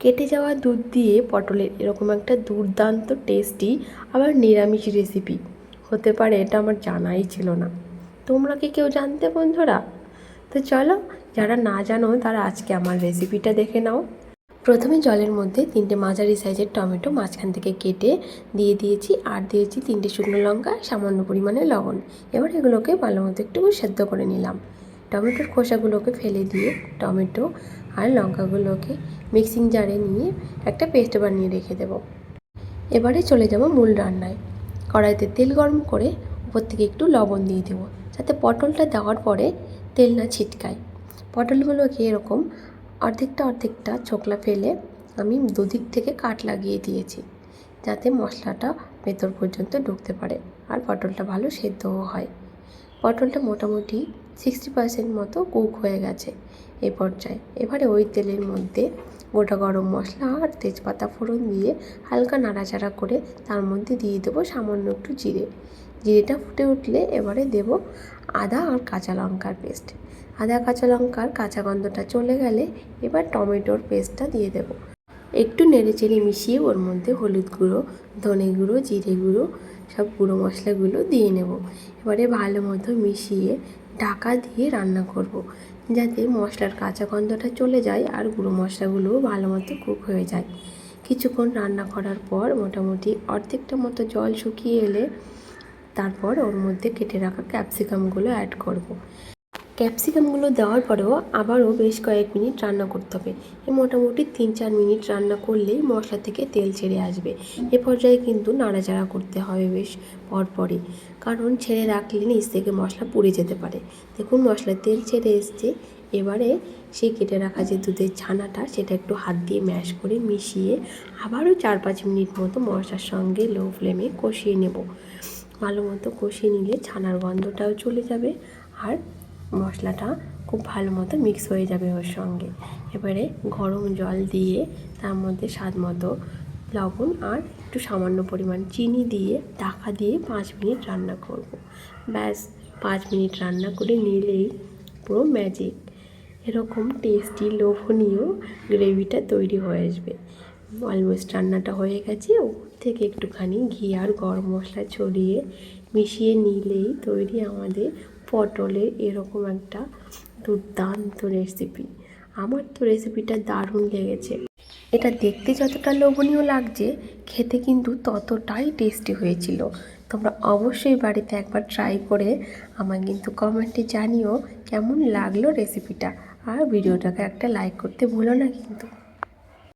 কেটে যাওয়া দুধ দিয়ে পটলের এরকম একটা দুর্দান্ত টেস্টি আবার নিরামিষ রেসিপি হতে পারে, এটা আমার জানাই ছিল না। তোমরা কি কেউ জানতে বন্ধুরা? তো চলো, যারা না জানো তারা আজকে আমার রেসিপিটা দেখে নাও। প্রথমে জলের মধ্যে 3টে মাঝারি সাইজের টমেটো মাঝখান থেকে কেটে দিয়ে দিয়েছি, আর দিয়েছি 3টে শুকনো লঙ্কা, সামান্য পরিমাণে লবণ। এবার এগুলোকে ভালো মতো একটু সেদ্ধ করে নিলাম। টমেটোর খোসাগুলোকে ফেলে দিয়ে টমেটো আর লঙ্কাগুলোকে মিক্সিং জারে নিয়ে একটা পেস্ট বানিয়ে রেখে দেব। এবারে চলে যাব মূল রান্নায়। কড়াইতে তেল গরম করে উপর থেকে একটু লবণ দিয়ে দেবো, যাতে পটলটা দেওয়ার পরে তেল না ছিটকায়। পটলগুলোকে এরকম অর্ধেকটা ছোকলা ফেলে আমি দুদিক থেকে কাট লাগিয়ে দিয়েছি, যাতে মশলাটা ভেতর পর্যন্ত ঢুকতে পারে আর পটলটা ভালো সেদ্ধও হয়। পটলটা মোটামুটি 60% মতো কুক হয়ে গেছে এই পর্যায়ে। এবারে ওই তেলের মধ্যে গোটা গরম মশলা আর তেজপাতা ফোড়ন দিয়ে হালকা নাড়াচাড়া করে তার মধ্যে দিয়ে দেবো সামান্য একটু জিরেটা ফুটে উঠলে এবারে দেব আদা আর কাঁচা লঙ্কার পেস্ট। আদা কাঁচা লঙ্কার কাঁচা গন্ধটা চলে গেলে এবার টমেটোর পেস্টটা দিয়ে দেব। একটু নেড়েচেড়ে মিশিয়ে ওর মধ্যে হলুদ গুঁড়ো, ধনে গুঁড়ো, জিরে গুঁড়ো, সব গুঁড়ো মশলাগুলো দিয়ে নেব। এবারে ভালো মতো মিশিয়ে ঢাকা দিয়ে রান্না করব, যাতে মশলার কাঁচা গন্ধটা চলে যায় আর গুঁড়ো মশলাগুলোও ভালো মতো কুক হয়ে যায়। কিছুক্ষণ রান্না করার পর মোটামুটি অর্ধেকটা মতো জল শুকিয়ে এলে তারপর ওর মধ্যে কেটে রাখা ক্যাপসিকামগুলো অ্যাড করব। ক্যাপসিকামগুলো দেওয়ার পরেও আবারও বেশ কয়েক মিনিট রান্না করতে হবে। মোটামুটি 3-4 মিনিট রান্না করলেই মশলা থেকে তেল ছেড়ে আসবে। এ পর্যায়ে কিন্তু নাড়াচাড়া করতে হবে বেশ পরপরই, কারণ ছেড়ে রাখলে নিচ থেকে মশলা পুড়ে যেতে পারে। দেখুন মশলা তেল ছেড়ে এসছে। এবারে সেই কেটে রাখা যে দুধের ছানাটা সেটা একটু হাত দিয়ে ম্যাশ করে মিশিয়ে আবারও 4-5 মিনিট মতো মশলার সঙ্গে লো ফ্লেমে কষিয়ে নেব। ভালো মতো কষিয়ে নিলে ছানার গন্ধটাও চলে যাবে আর মশলাটা খুব ভালো মতো মিক্স হয়ে যাবে ওর সঙ্গে। এবারে গরম জল দিয়ে তার মধ্যে স্বাদ মতো লবণ আর একটু সামান্য পরিমাণ চিনি দিয়ে ঢাকা দিয়ে 5 মিনিট রান্না করব। ব্যাস 5 মিনিট রান্না করে নিলেই পুরো ম্যাজিক এরকম টেস্টি লোভনীয় গ্রেভিটা তৈরি হয়ে আসবে। অলমোস্ট রান্নাটা হয়ে গেছে। ওপর থেকে একটুখানি ঘি আর গরম মশলা ছড়িয়ে মিশিয়ে নিলেই তৈরি আমাদের পটলের এরকম একটা দুর্দান্ত রেসিপি। আমার তো রেসিপিটা দারুণ লেগেছে। এটা দেখতে যতটা লোভনীয় লাগছে, খেতে কিন্তু ততটাই টেস্টি হয়েছিল। তোমরা অবশ্যই বাড়িতে একবার ট্রাই করে আমায় কিন্তু কমেন্টে জানিও কেমন লাগলো রেসিপিটা। আর ভিডিওটাকে একটা লাইক করতে ভুলো না কিন্তু।